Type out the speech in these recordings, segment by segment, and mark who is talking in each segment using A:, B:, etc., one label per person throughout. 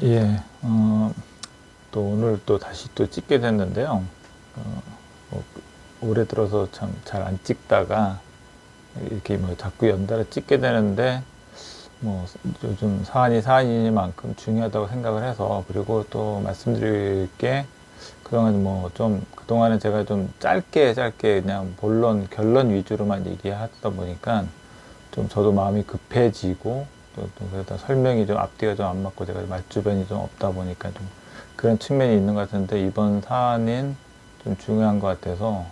A: 예, 또 오늘 또 다시 또 찍게 됐는데요. 뭐, 올해 들어서 참 잘 안 찍다가 이렇게 뭐 자꾸 연달아 찍게 되는데, 뭐 요즘 사안이 사안이니만큼 중요하다고 생각을 해서, 그리고 또 말씀드릴 게, 그동안 뭐 좀 그동안은 제가 좀 짧게 그냥 본론 결론 위주로만 얘기하다 보니까 좀 저도 마음이 급해지고, 또 그러다 설명이 좀 앞뒤가 좀 안 맞고 제가 말주변이 좀 없다 보니까 좀 그런 측면이 있는 것 같은데, 이번 사안은 좀 중요한 것 같아서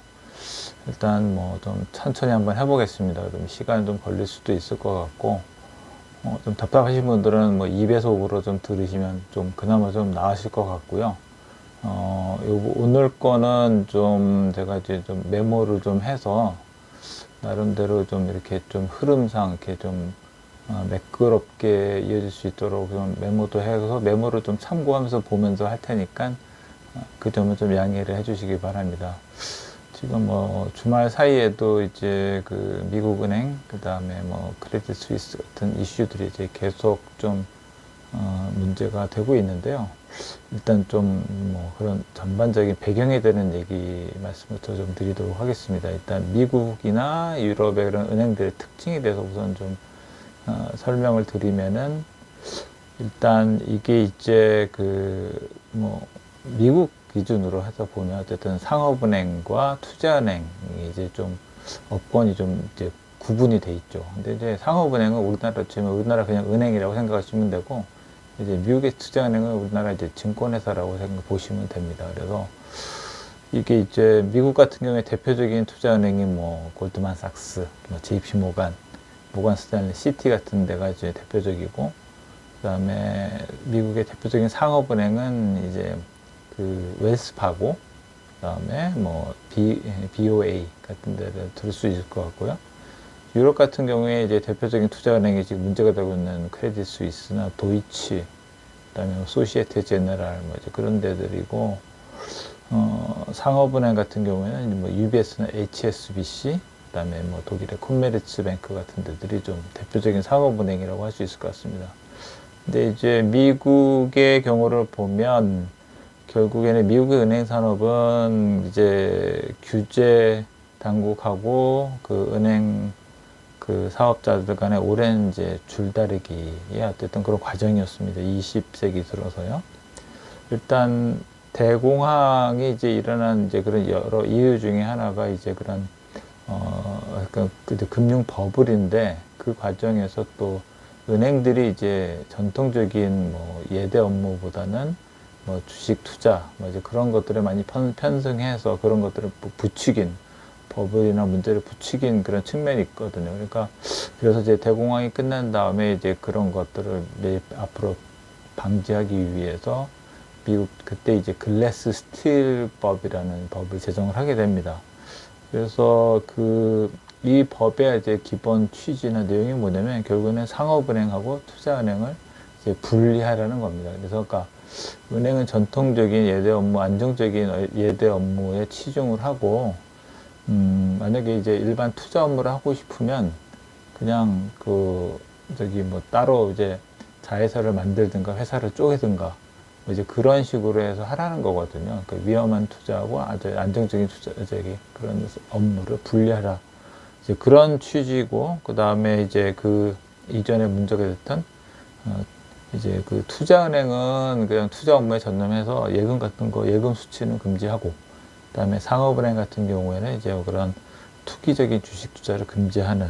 A: 일단 뭐 좀 천천히 한번 해보겠습니다. 좀 시간 좀 걸릴 수도 있을 것 같고, 좀 답답하신 분들은 뭐 2배속으로 좀 들으시면 좀 그나마 좀 나으실 것 같고요. 오늘 거는 좀 제가 이제 좀 메모를 좀 해서 나름대로 좀 이렇게 좀 흐름상 이렇게 좀 매끄럽게 이어질 수 있도록 좀 메모도 해서 메모를 좀 참고하면서 보면서 할 테니까 그 점은 좀 양해를 해주시기 바랍니다. 지금 뭐 주말 사이에도 이제 그 미국 은행, 그 다음에 뭐 크레딧 스위스 같은 이슈들이 이제 계속 좀 문제가 되고 있는데요. 일단 좀 뭐 그런 전반적인 배경에 대한 얘기 말씀부터 좀 드리도록 하겠습니다. 일단 미국이나 유럽의 그런 은행들의 특징에 대해서 우선 좀 설명을 드리면은, 일단 이게 이제 그 뭐 미국 기준으로 해서 보면 어쨌든 상업은행과 투자은행이 이제 좀 업권이 좀 이제 구분이 돼 있죠. 근데 이제 상업은행은 우리나라 치면 우리나라 그냥 은행이라고 생각하시면 되고, 이제 미국의 투자은행은 우리나라 이제 증권회사라고 생각 보시면 됩니다. 그래서 이게 이제 미국 같은 경우에 대표적인 투자은행이 뭐 골드만삭스, 뭐 JP 모간 스탠리, 시티 같은 데가 이제 대표적이고, 그다음에 미국의 대표적인 상업은행은 이제 그 웰스파고, 그다음에 뭐 BOA 같은 데를 들을 수 있을 것 같고요. 유럽 같은 경우에 이제 대표적인 투자은행이 지금 문제가 되고 있는 크레딧 스위스나 도이치, 그다음에 뭐 소시에테 제네랄 뭐 이제 그런 데들이고, 상업은행 같은 경우에는 뭐 UBS나 HSBC, 그다음에 뭐 독일의 콘메르츠뱅크 같은 데들이 좀 대표적인 상업은행이라고 할 수 있을 것 같습니다. 근데 이제 미국의 경우를 보면 결국에는 미국의 은행 산업은 이제 규제 당국하고 그 은행 그 사업자들 간의 오랜 이제 줄다리기의 어쨌든 그런 과정이었습니다. 20세기 들어서요. 일단 대공황이 이제 일어난 이제 그런 여러 이유 중에 하나가 이제 그런 약간 금융 버블인데, 그 과정에서 또 은행들이 이제 전통적인 뭐 예대 업무보다는 뭐 주식 투자 뭐 이제 그런 것들을 많이 편승해서 그런 것들을 부추긴, 버블이나 문제를 부추긴 그런 측면이 있거든요. 그러니까 그래서 이제 대공황이 끝난 다음에 이제 그런 것들을 앞으로 방지하기 위해서 미국 그때 이제 글래스 스틸 법이라는 법을 제정을 하게 됩니다. 그래서 이 법의 이제 기본 취지나 내용이 뭐냐면, 결국에는 상업은행하고 투자은행을 이제 분리하라는 겁니다. 그래서 그러니까 은행은 전통적인 예대 업무, 안정적인 예대 업무에 치중을 하고, 만약에 이제 일반 투자 업무를 하고 싶으면 그냥 저기 뭐 따로 이제 자회사를 만들든가 회사를 쪼개든가 뭐 이제 그런 식으로 해서 하라는 거거든요. 그러니까 위험한 투자하고 아주 안정적인 투자, 저기 그런 업무를 분리하라. 이제 그런 취지고, 그 다음에 이제 그 이전에 문제가 됐던, 이제 그 투자은행은 그냥 투자 업무에 전념해서 예금 같은 거, 예금 수취는 금지하고, 그다음에 상업은행 같은 경우에는 이제 그런 투기적인 주식 투자를 금지하는,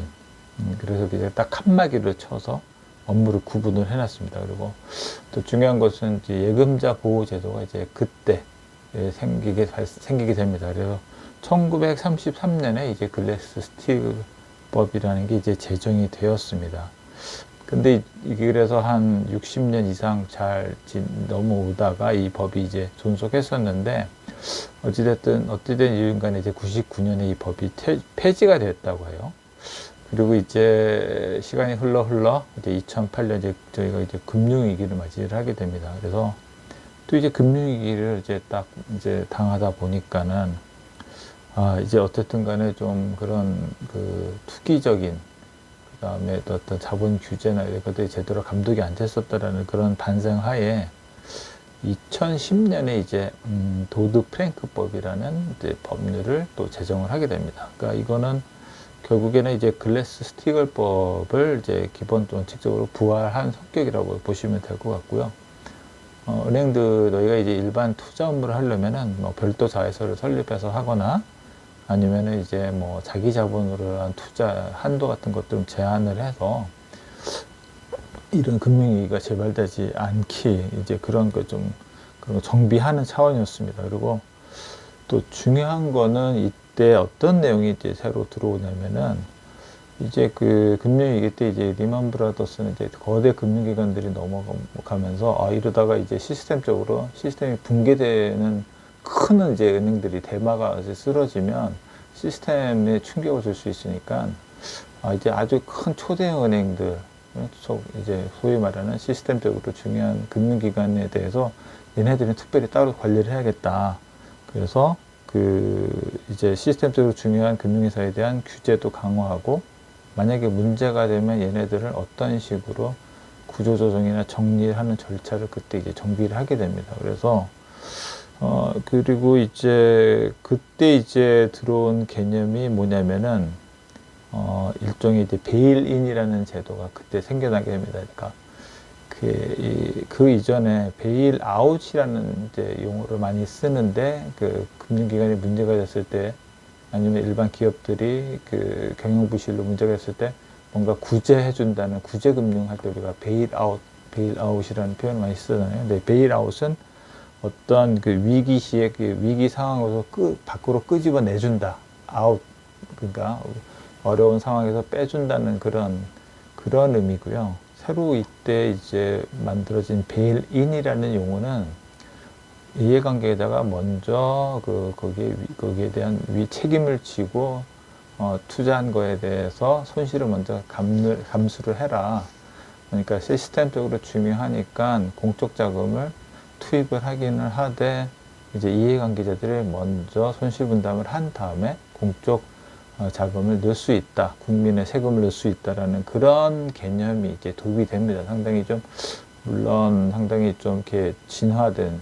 A: 그래서 이제 딱 칸막이를 쳐서 업무를 구분을 해놨습니다. 그리고 또 중요한 것은 이제 예금자 보호 제도가 이제 그때 생기게 됩니다. 그래서 1933년에 이제 글래스 스틸 법이라는 게 이제 제정이 되었습니다. 근데 이게 그래서 한 60년 이상 잘 넘어오다가 이 법이 이제 존속했었는데, 어찌된 이유인 간에 이제 99년에 이 법이 폐지가 됐다고 해요. 그리고 이제 시간이 흘러 이제 2008년 이제 저희가 이제 금융위기를 맞이를 하게 됩니다. 그래서 또 이제 금융위기를 이제 딱 이제 당하다 보니까는, 이제 어쨌든 간에 좀 그런 그 투기적인, 그 다음에 또 어떤 자본 규제나 이런 것들이 제대로 감독이 안 됐었다라는 그런 반성 하에 2010년에 이제 도드 프랭크법이라는 이제 법률을 또 제정을 하게 됩니다. 그러니까 이거는 결국에는 이제 글래스 스티글법을 이제 기본 원칙적으로 부활한 성격이라고 보시면 될 것 같고요. 은행들 너희가 이제 일반 투자 업무를 하려면은 뭐 별도 자회사를 설립해서 하거나 아니면은 이제 뭐 자기 자본으로 한 투자 한도 같은 것들을 제한을 해서 이런 금융위기가 재발되지 않기 이제 그런 거 좀 그런 거 정비하는 차원이었습니다. 그리고 또 중요한 거는 이때 어떤 내용이 이제 새로 들어오냐면은 이제 그 금융위기 때 이제 리만 브라더스는 이제 거대 금융기관들이 넘어가면서 이러다가 이제 시스템적으로 시스템이 붕괴되는 큰 이제 은행들이 대마가 이제 쓰러지면 시스템에 충격을 줄 수 있으니까 이제 아주 큰 초대형 은행들 이제 소위 말하는 시스템적으로 중요한 금융기관에 대해서 얘네들은 특별히 따로 관리를 해야겠다. 그래서 그 이제 시스템적으로 중요한 금융회사에 대한 규제도 강화하고 만약에 문제가 되면 얘네들을 어떤 식으로 구조조정이나 정리하는 절차를 그때 이제 정비를 하게 됩니다. 그래서 그리고 이제 그때 이제 들어온 개념이 뭐냐면은 일종의 이제 베일인이라는 제도가 그때 생겨나게 됩니다. 그러니까 그 이전에 베일아웃이라는 이제 용어를 많이 쓰는데 그 금융기관이 문제가 됐을 때 아니면 일반 기업들이 그 경영부실로 문제가 됐을 때 뭔가 구제해준다는 구제금융 할 때 우리가 베일아웃이라는 표현을 많이 쓰잖아요. 근데 베일아웃은 어떤 그 위기 시에 그 위기 상황에서 밖으로 끄집어내준다. 아웃. 그러니까 어려운 상황에서 빼준다는 그런 의미고요. 새로 이때 이제 만들어진 베일인이라는 용어는 이해관계에다가 먼저 거기에 대한 책임을 지고 투자한 거에 대해서 손실을 먼저 감수를 해라. 그러니까 시스템적으로 중요하니까 공적 자금을 투입을 하기는 하되 이제 이해관계자들이 먼저 손실 분담을 한 다음에 공적 자금을 넣을 수 있다. 국민의 세금을 넣을 수 있다라는 그런 개념이 이제 도입이 됩니다. 상당히 좀 물론 상당히 좀 이렇게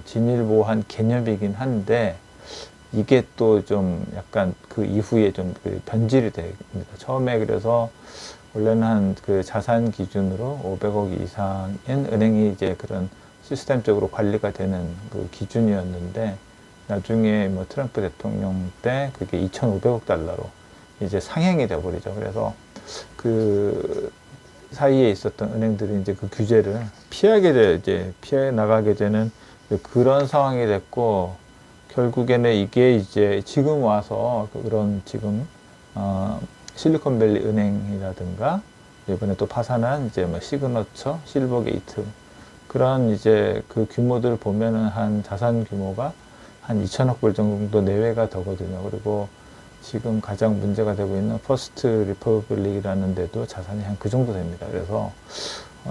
A: 진일보한 개념이긴 한데 이게 또 좀 약간 그 이후에 좀 변질이 됩니다. 처음에 그래서 원래는 한 그 자산 기준으로 500억 이상인 은행이 이제 그런 시스템적으로 관리가 되는 그 기준이었는데 나중에 뭐 트럼프 대통령 때 그게 2,500억 달러로 이제 상향이 돼버리죠. 그래서 그 사이에 있었던 은행들이 이제 그 규제를 피해 나가게 되는 그런 상황이 됐고, 결국에는 이게 이제 지금 와서 그런 지금, 실리콘밸리 은행이라든가, 이번에 또 파산한 이제 뭐 시그너처, 실버게이트, 그런 이제 그 규모들 보면은 한 자산 규모가 한 2천억 불 정도 내외가 되거든요. 그리고 지금 가장 문제가 되고 있는 퍼스트 리퍼블릭이라는 데도 자산이 한 그 정도 됩니다. 그래서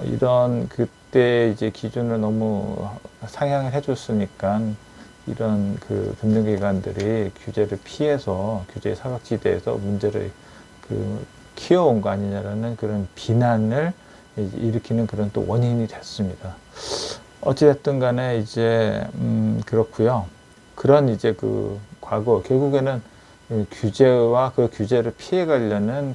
A: 이런 그때 이제 기준을 너무 상향을 해줬으니까 이런 그 금융기관들이 규제를 피해서 규제 사각지대에서 문제를 키워온 거 아니냐라는 그런 비난을 일으키는 그런 또 원인이 됐습니다. 어찌됐든 간에 이제 그렇고요. 그런 이제 그 과거 결국에는 규제와 그 규제를 피해가려는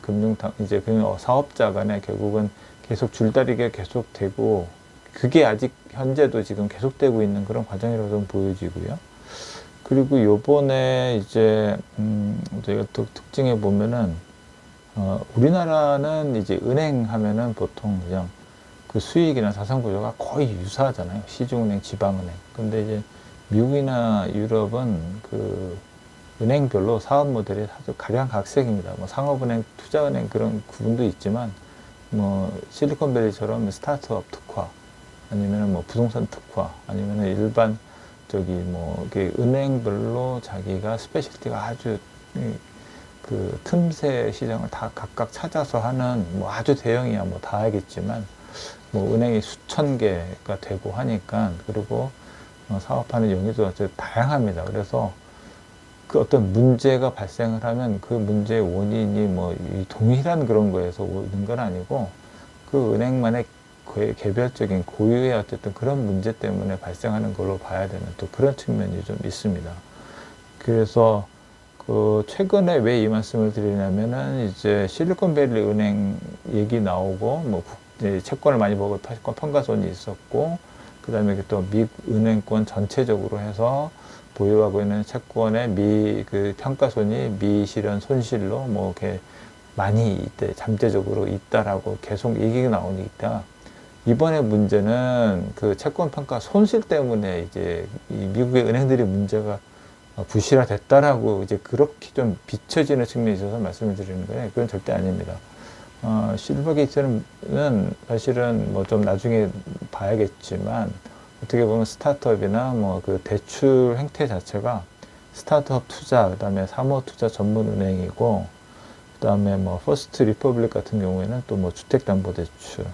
A: 이제 사업자 간에 결국은 계속 줄다리기가 계속되고, 그게 아직 현재도 지금 계속되고 있는 그런 과정이라고 좀 보여지고요. 그리고 요번에 이제, 저희가 또 특징에 보면은, 우리나라는 이제 은행 하면은 보통 그냥 그 수익이나 자산 구조가 거의 유사하잖아요. 시중은행, 지방은행. 근데 이제 미국이나 유럽은 그 은행별로 사업 모델이 아주 각양각색입니다. 뭐 상업은행, 투자은행 그런 구분도 있지만, 뭐 실리콘밸리처럼 스타트업 특화, 아니면은 뭐 부동산 특화, 아니면은 일반 뭐 은행별로 자기가 스페셜티가 아주 그 틈새 시장을 다 각각 찾아서 하는 뭐 아주 대형이야 뭐 다 알겠지만 뭐 은행이 수천 개가 되고 하니까, 그리고 사업하는 용의도 아주 다양합니다. 그래서 그 어떤 문제가 발생을 하면 그 문제의 원인이 뭐 동일한 그런 거에서 오는 건 아니고 그 은행만의 그의 개별적인 고유의 어쨌든 그런 문제 때문에 발생하는 걸로 봐야 되는 또 그런 측면이 좀 있습니다. 그래서 최근에 왜 이 말씀을 드리냐면은 이제 실리콘밸리 은행 얘기 나오고 뭐 채권을 많이 먹을 채권 평가손이 있었고, 그다음에 또 미 은행권 전체적으로 해서 보유하고 있는 채권의 평가손이 미실현 손실로 뭐 이렇게 많이 잠재적으로 있다라고 계속 얘기가 나오니까, 이번에 문제는 그 채권 평가 손실 때문에 이제 이 미국의 은행들이 문제가 부실화됐다라고 이제 그렇게 좀 비춰지는 측면이 있어서 말씀을 드리는 거예요. 그건 절대 아닙니다. 실버 게이트는 사실은 뭐 좀 나중에 봐야겠지만, 어떻게 보면 스타트업이나 뭐 그 대출 행태 자체가 스타트업 투자, 그 다음에 사모 투자 전문 은행이고, 그 다음에 뭐 퍼스트 리퍼블릭 같은 경우에는 또 뭐 주택담보대출.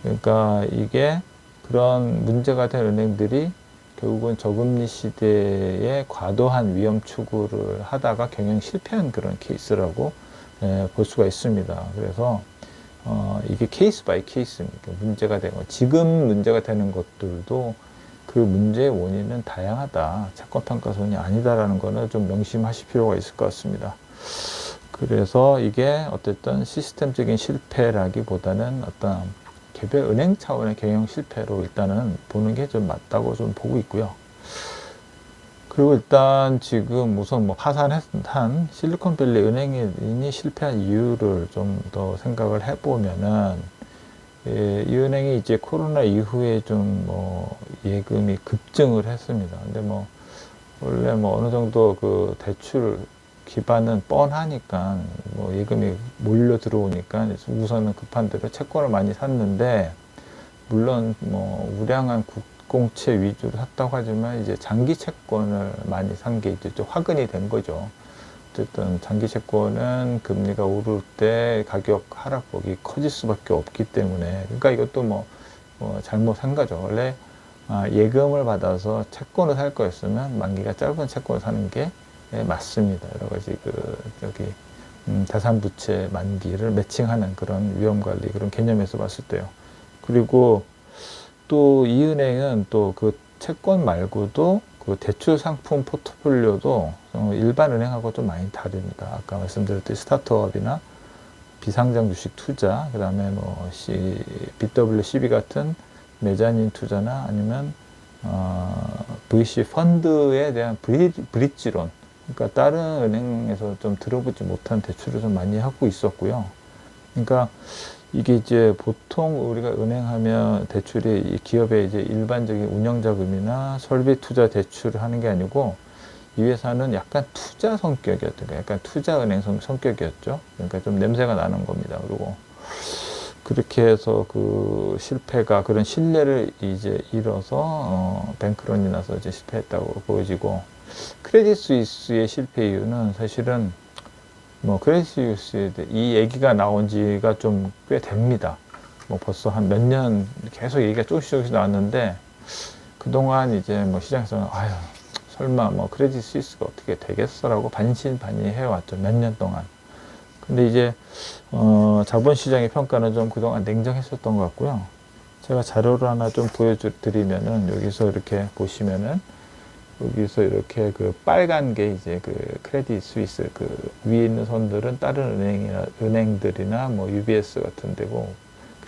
A: 그러니까 이게 그런 문제가 된 은행들이 결국은 저금리 시대에 과도한 위험 추구를 하다가 경영 실패한 그런 케이스라고 볼 수가 있습니다. 그래서 이게 케이스 바이 케이스입니다. 문제가 되고, 지금 문제가 되는 것들도 그 문제의 원인은 다양하다. 채권평가손이 아니다라는 거는 좀 명심하실 필요가 있을 것 같습니다. 그래서 이게 어쨌든 시스템적인 실패라기보다는 어떤 개별 은행 차원의 경영 실패로 일단은 보는 게 좀 맞다고 좀 보고 있고요. 그리고 일단 지금 우선 뭐 파산한 실리콘밸리 은행이 실패한 이유를 좀 더 생각을 해보면은, 이 은행이 이제 코로나 이후에 좀 뭐 예금이 급증을 했습니다. 근데 뭐 원래 뭐 어느 정도 그 대출 기반은 뻔하니까 뭐 예금이 몰려 들어오니까 우선은 급한 대로 채권을 많이 샀는데, 물론 뭐 우량한 국공채 위주로 샀다고 하지만 이제 장기 채권을 많이 산 게 이제 좀 화근이 된 거죠. 어쨌든 장기 채권은 금리가 오를 때 가격 하락폭이 커질 수밖에 없기 때문에, 그러니까 이것도 뭐 잘못 산 거죠. 원래 예금을 받아서 채권을 살 거였으면 만기가 짧은 채권을 사는 게 맞습니다. 여러 가지 자산부채 만기를 매칭하는 그런 위험관리 그런 개념에서 봤을 때요. 그리고 또 이 은행은 또 그 채권 말고도 그 대출 상품 포트폴리오도 일반 은행하고 좀 많이 다릅니다. 아까 말씀드렸듯이 스타트업이나 비상장 주식 투자, 그 다음에 뭐 BWCB 같은 메자닌 투자나 아니면 VC 펀드에 대한 브릿지론, 그러니까 다른 은행에서 좀 들어보지 못한 대출을 좀 많이 하고 있었고요. 그러니까 이게 이제 보통 우리가 은행하면 대출이 기업의 이제 일반적인 운영자금이나 설비 투자 대출을 하는 게 아니고, 이 회사는 약간 투자 성격이었던 거예요. 약간 투자은행 성격이었죠. 그러니까 좀 냄새가 나는 겁니다. 그리고 그렇게 해서 그 실패가 그런 신뢰를 이제 잃어서 뱅크런이 나서 이제 실패했다고 보여지고, 크레딧 스위스의 실패 이유는 사실은 뭐 크레딧 스위스에 이 얘기가 나온 지가 좀 꽤 됩니다. 뭐 벌써 한 몇 년 계속 얘기가 조금씩 나왔는데, 그동안 이제 뭐 시장에서는 아유 설마 뭐 크레딧 스위스가 어떻게 되겠어라고 반신반의 해왔죠. 몇 년 동안. 근데 이제 자본시장의 평가는 좀 그동안 냉정했었던 것 같고요. 제가 자료를 하나 좀 보여드리면은, 여기서 이렇게 보시면은, 여기서 이렇게 그 빨간 게 이제 그 크레딧 스위스 그 위에 있는 선들은 다른 은행들이나 뭐 UBS 같은 데고,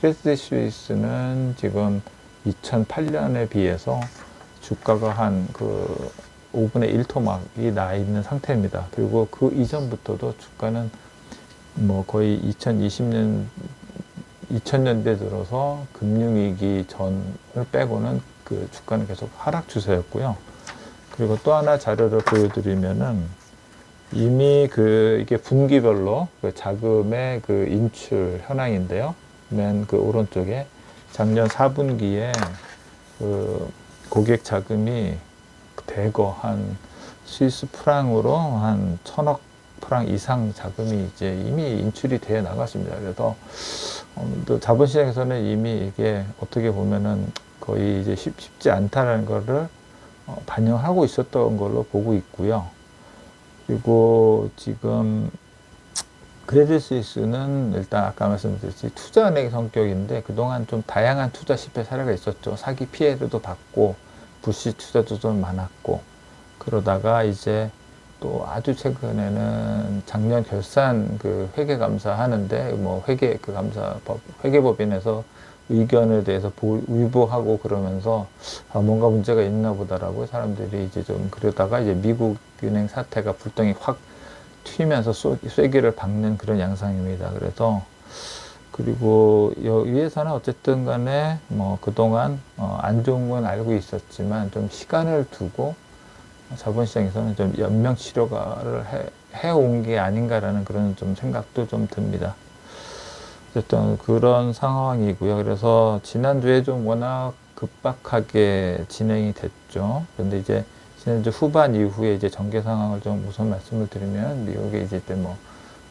A: 크레딧 스위스는 지금 2008년에 비해서 주가가 한 그 5분의 1 토막이 나 있는 상태입니다. 그리고 그 이전부터도 주가는 뭐 거의 2000년대 들어서 금융위기 전을 빼고는 그 주가는 계속 하락 추세였고요. 그리고 또 하나 자료를 보여드리면은, 이미 이게 분기별로 그 자금의 그 인출 현황인데요. 맨 그 오른쪽에 작년 4분기에 그 고객 자금이 대거 한 스위스 프랑으로 한 1000억 프랑 이상 자금이 이제 이미 인출이 되어 나갔습니다. 그래서 또 자본시장에서는 이미 이게 어떻게 보면은 거의 이제 쉽지 않다라는 거를 반영하고 있었던 걸로 보고 있고요. 그리고 지금 크레딧 스위스는 일단 아까 말씀드렸듯이 투자은행 성격인데 그동안 좀 다양한 투자 실패 사례가 있었죠. 사기 피해도 받고 부실 투자도 좀 많았고 그러다가 이제 또 아주 최근에는 작년 결산 그 회계 감사하는데 뭐 회계 그 감사법 회계법인에서 의견에 대해서 위보하고 그러면서 아, 뭔가 문제가 있나 보다라고 사람들이 이제 좀 그러다가 이제 미국 은행 사태가 불똥이 확 튀면서 쐐기를 박는 그런 양상입니다. 그래서 그리고 위에서는 어쨌든 간에 뭐 그동안 안 좋은 건 알고 있었지만 좀 시간을 두고 자본시장에서는 좀 연명 치료를 해온 게 아닌가라는 그런 좀 생각도 좀 듭니다. 어쨌든 그런 상황이고요. 그래서 지난주에 좀 워낙 급박하게 진행이 됐죠. 근데 이제 지난주 후반 이후에 이제 전개 상황을 좀 우선 말씀을 드리면 미국에 이제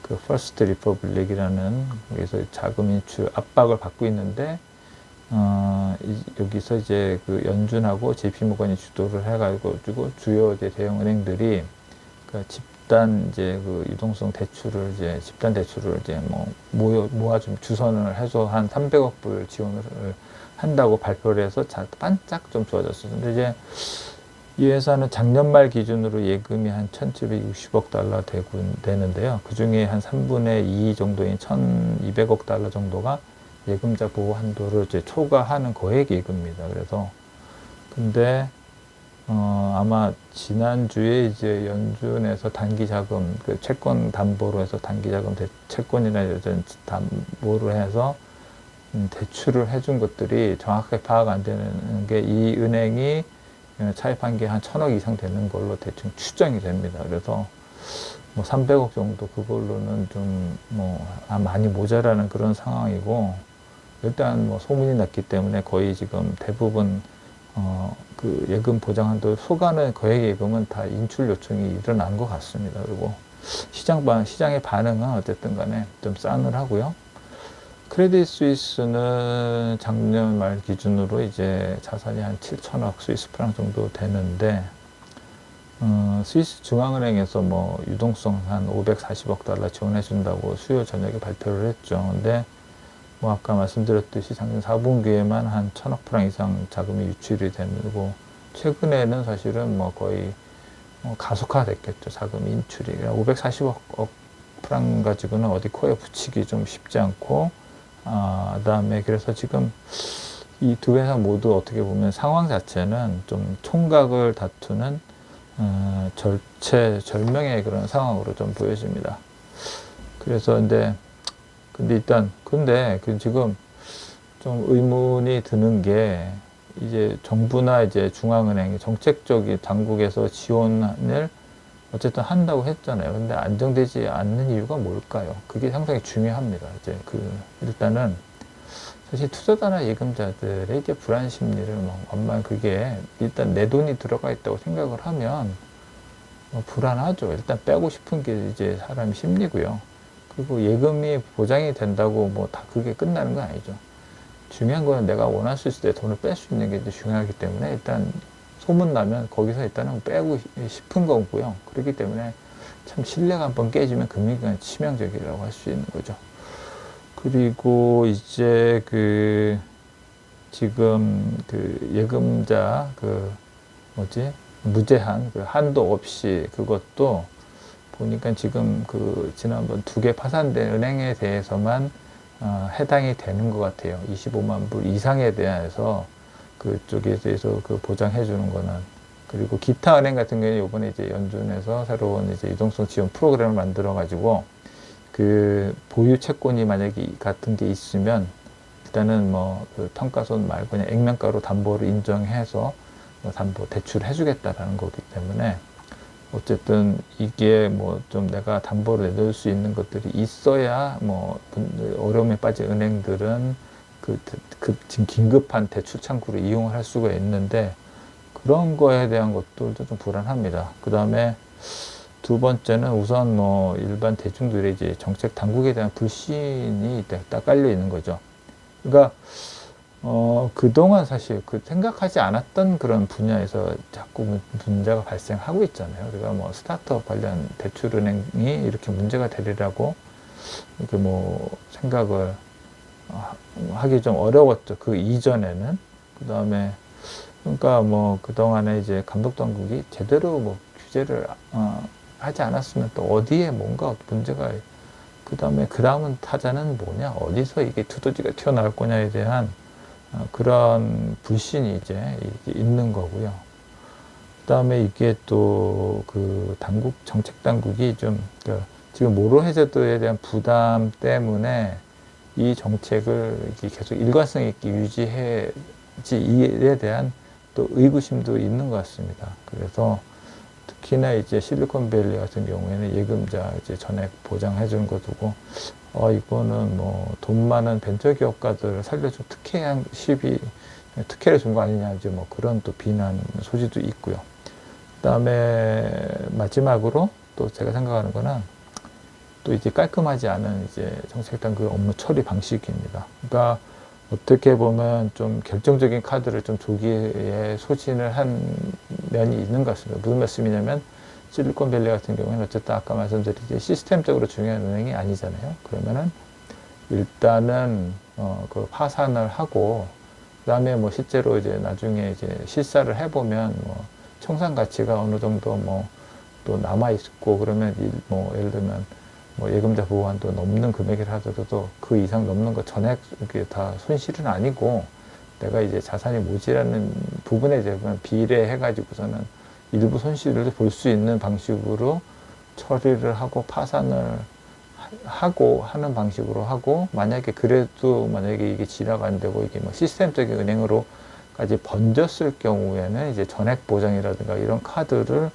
A: 그 퍼스트 리퍼블릭이라는 여기서 자금 인출 압박을 받고 있는데 여기서 이제 그 연준하고 JP모건이 주도를 해가지고 주요 이제 대형 은행들이 그 집단 이제 그 유동성 대출을 이제 집단 대출을 이제 뭐 모아 좀 주선을 해서 한 300억 불 지원을 한다고 발표를 해서 반짝 좀 좋아졌어요. 근데 이제 이 회사는 작년 말 기준으로 예금이 한 1,760억 달러 되는데요. 그 중에 한 3분의 2 정도인 1,200억 달러 정도가 예금자 보호 한도를 이제 초과하는 거액 예금입니다. 그래서 근데 아마 지난주에 이제 연준에서 단기 자금 그 채권 담보로 해서 단기 자금 채권이나 여전 담보로 해서 대출을 해준 것들이 정확하게 파악 안 되는 게 이 은행이 차입한 게 한 1,000억 이상 되는 걸로 대충 추정이 됩니다. 그래서 뭐 300억 정도 그걸로는 좀 뭐 많이 모자라는 그런 상황이고 일단 뭐 소문이 났기 때문에 거의 지금 대부분 그 예금 보장한도 소가는 거액 예금은 다 인출 요청이 일어난 것 같습니다. 그리고 시장의 반응은 어쨌든 간에 좀 싸늘하고요. 크레딧 스위스는 작년 말 기준으로 이제 자산이 한 7천억 스위스 프랑 정도 되는데 스위스 중앙은행에서 뭐 유동성 한 540억 달러 지원해 준다고 수요 저녁에 발표를 했죠. 근데 뭐 아까 말씀드렸듯이 작년 4분기에만 한 1,000억 프랑 이상 자금이 유출이 되고 최근에는 사실은 뭐 거의 가속화됐겠죠. 자금 인출이 540억 프랑 가지고는 어디 코에 붙이기 좀 쉽지 않고 그다음에 그래서 지금 이 두 회사 모두 어떻게 보면 상황 자체는 좀 총각을 다투는 절체절명의 그런 상황으로 좀 보여집니다. 그래서 근데 일단 그 지금 좀 의문이 드는 게 이제 정부나 이제 중앙은행이 정책적인 당국에서 지원을 어쨌든 한다고 했잖아요. 근데 안정되지 않는 이유가 뭘까요? 그게 상당히 중요합니다. 이제 일단은 사실 투자자나 예금자들의 이제 불안 심리를 완만 그게 일단 내 돈이 들어가 있다고 생각을 하면 불안하죠. 일단 빼고 싶은 게 이제 사람 심리고요. 그리고 예금이 보장이 된다고 뭐 다 그게 끝나는 건 아니죠. 중요한 거는 내가 원할 수 있을 때 돈을 뺄 수 있는 게 이제 중요하기 때문에 일단 소문나면 거기서 일단은 빼고 싶은 거고요. 그렇기 때문에 참 신뢰가 한번 깨지면 금융기관이 치명적이라고 할 수 있는 거죠. 그리고 이제 지금 예금자 무제한 한도 없이 그것도 보니까 지금 지난번 2개 파산된 은행에 대해서만 해당이 되는 것 같아요. 25만 불 이상에 대해서 그쪽에 대해서 보장해 주는 거는. 그리고 기타 은행 같은 경우는 이번에 이제 연준에서 새로운 이제 유동성 지원 프로그램을 만들어 가지고 보유 채권이 만약에 같은 게 있으면 일단은 평가손 말고 그냥 액면가로 담보를 인정해서 담보 대출을 해주겠다라는 거기 때문에 어쨌든 이게 좀 내가 담보를 내놓을 수 있는 것들이 있어야 어려움에 빠진 은행들은 지금 긴급한 대출 창구를 이용을 할 수가 있는데 그런 거에 대한 것들도 좀 불안합니다. 그 다음에 두 번째는 우선 일반 대중들의 이제 정책 당국에 대한 불신이 딱 깔려 있는 거죠. 그러니까 그동안 사실 생각하지 않았던 그런 분야에서 자꾸 문제가 발생하고 있잖아요. 우리가 스타트업 관련 대출은행이 이렇게 문제가 되리라고 이렇게 뭐 생각을 하기 좀 어려웠죠. 그 이전에는. 그 다음에 그러니까 뭐 그동안에 이제 감독 당국이 제대로 뭐 규제를 하지 않았으면 또 어디에 뭔가 문제가, 그 다음은 타자는 뭐냐, 어디서 이게 두더지가 튀어나올 거냐에 대한 그런 불신이 이제 있는 거고요. 그 다음에 이게 또 그 정책 당국이 좀 지금 모로 해저드에 대한 부담 때문에 이 정책을 계속 일관성 있게 유지해지 이에 대한 또 의구심도 있는 것 같습니다. 그래서 특히나 이제 실리콘밸리 같은 경우에는 예금자 이제 전액 보장해 주는 거 두고 이거는 뭐 돈 많은 벤처기업가들을 살려준 특혜를 준 거 아니냐, 이제 뭐 그런 또 비난 소지도 있고요. 그다음에 마지막으로 또 제가 생각하는 거는 또 이제 깔끔하지 않은 이제 정책당 그 업무 처리 방식입니다. 그러니까 어떻게 보면 좀 결정적인 카드를 좀 조기에 소진을 한 면이 있는 것 같습니다. 무슨 말씀이냐면 실리콘밸리 같은 경우에는 어쨌든 아까 말씀드렸듯이 시스템적으로 중요한 은행이 아니잖아요. 그러면은 일단은 그 파산을 하고, 그다음에 뭐 실제로 이제 나중에 이제 실사를 해보면 뭐 청산 가치가 어느 정도 뭐 또 남아 있고, 그러면 뭐 예를 들면 뭐 예금자 보호한도 넘는 금액이라 하더라도 그 이상 넘는 거 전액 이게 다 손실은 아니고, 내가 이제 자산이 모자라는 부분에 이제 비례해 가지고서는 일부 손실을 볼 수 있는 방식으로 처리를 하고 파산을 하고 하는 방식으로 하고, 만약에 이게 진화가 안 되고 이게 뭐 시스템적인 은행으로까지 번졌을 경우에는 이제 전액 보장이라든가 이런 카드를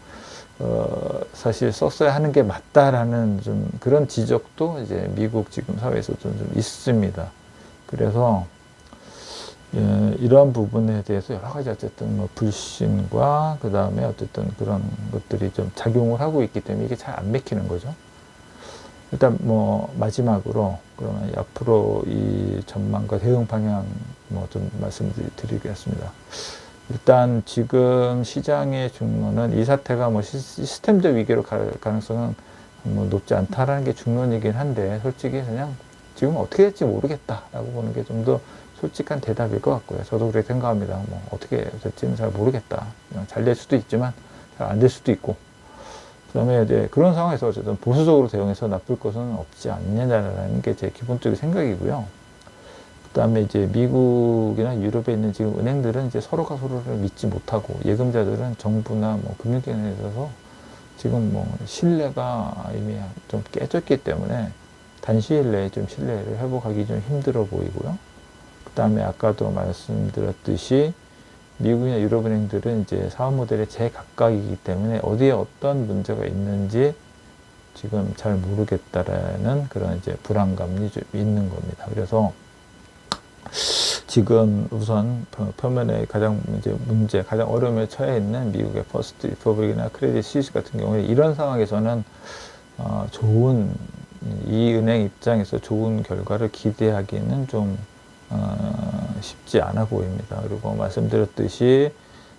A: 사실 썼어야 하는 게 맞다라는 좀 그런 지적도 이제 미국 지금 사회에서 좀 있습니다. 그래서 이러한 부분에 대해서 여러 가지 어쨌든 뭐 불신과 그 다음에 어쨌든 그런 것들이 좀 작용을 하고 있기 때문에 이게 잘 안 맥히는 거죠. 일단 뭐 마지막으로 그러면 앞으로 이 전망과 대응 방향 뭐 좀 말씀드리겠습니다. 일단 지금 시장의 중론은 이 사태가 뭐 시스템적 위기로 갈 가능성은 뭐 높지 않다라는 게 중론이긴 한데, 솔직히 그냥 지금 어떻게 될지 모르겠다라고 보는 게 좀 더 솔직한 대답일 것 같고요. 저도 그렇게 생각합니다. 뭐 어떻게 될지는 잘 모르겠다. 잘 될 수도 있지만 잘 안 될 수도 있고. 그다음에 이제 그런 상황에서 어쨌든 보수적으로 대응해서 나쁠 것은 없지 않느냐라는 게 제 기본적인 생각이고요. 그다음에 이제 미국이나 유럽에 있는 지금 은행들은 이제 서로가 서로를 믿지 못하고, 예금자들은 정부나 뭐 금융기관에 있어서 지금 뭐 신뢰가 이미 좀 깨졌기 때문에 단시일 내에 좀 신뢰를 회복하기 좀 힘들어 보이고요. 그다음에 아까도 말씀드렸듯이 미국이나 유럽 은행들은 이제 사업 모델에 제각각이기 때문에 어디에 어떤 문제가 있는지 지금 잘 모르겠다라는 그런 이제 불안감이 좀 있는 겁니다. 그래서 지금 우선 표면에 가장 어려움에 처해 있는 미국의 퍼스트 리퍼블릭이나 크레딧 스위스 같은 경우에 이런 상황에서는 이 은행 입장에서 좋은 결과를 기대하기는 좀 쉽지 않아 보입니다. 그리고 말씀드렸듯이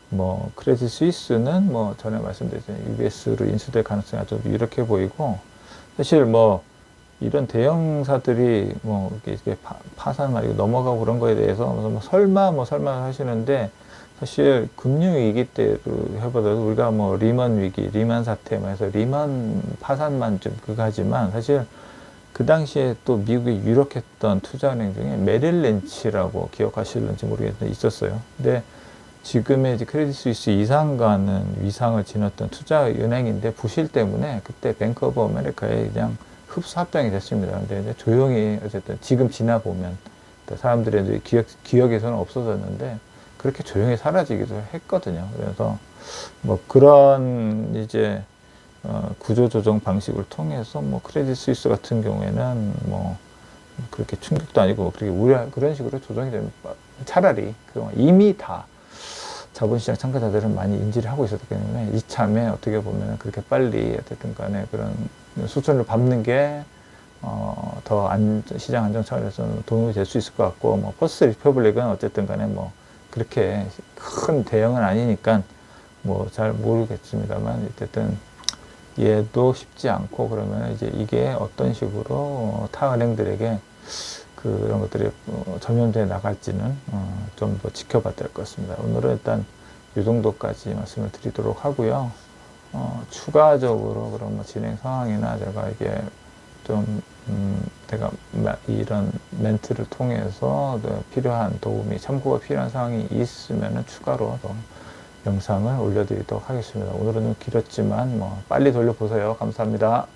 A: 뭐 크레딧 스위스는 뭐 전에 말씀드렸던 UBS로 인수될 가능성이 아주 유력해 보이고, 사실 뭐 이런 대형사들이 뭐 이렇게 파산 말이고 넘어가고 그런 거에 대해서 뭐 설마 하시는데, 사실 금융위기 때로 해보더라도 우리가 뭐 리먼 위기, 리먼 사태만 해서 리먼 파산만 좀 하지만, 사실 그 당시에 또 미국이 유력했던 투자은행 중에 메릴 린치라고 기억하실는지 모르겠는데 있었어요. 근데 지금의 이제 크레딧 스위스 이상 가는 위상을 지녔던 투자은행인데 부실 때문에 그때 뱅크 오브 아메리카에 그냥 흡수 합병이 됐습니다. 근데 이제 조용히 어쨌든 지금 지나 보면 사람들의 기억에서는 없어졌는데 그렇게 조용히 사라지기도 했거든요. 그래서 뭐 그런 이제 구조조정 방식을 통해서 뭐 크레딧 스위스 같은 경우에는 뭐 그렇게 충격도 아니고 그렇게 그런 식으로 조정이 되면 차라리 이미 다 자본시장 참가자들은 많이 인지를 하고 있었기 때문에 이참에 어떻게 보면 그렇게 빨리 어쨌든 간에 그런 수준을 밟는 게 더 시장 안정 차원에서는 도움이 될 수 있을 것 같고, 뭐 퍼스트 리퍼블릭은 어쨌든 간에 뭐 그렇게 큰 대형은 아니니까 뭐 잘 모르겠습니다만, 어쨌든 얘도 쉽지 않고, 그러면 이제 이게 어떤 식으로 타 은행들에게 그런 것들이 점점돼 나갈지는 좀 더 지켜봐야 될 것 같습니다. 오늘은 일단 이 정도까지 말씀을 드리도록 하고요. 추가적으로 그런 뭐 진행 상황이나 제가 이게 좀 제가 이런 멘트를 통해서 필요한 도움이, 참고가 필요한 사항이 있으면 추가로 더 영상을 올려드리도록 하겠습니다. 오늘은 좀 길었지만 뭐 빨리 돌려보세요. 감사합니다.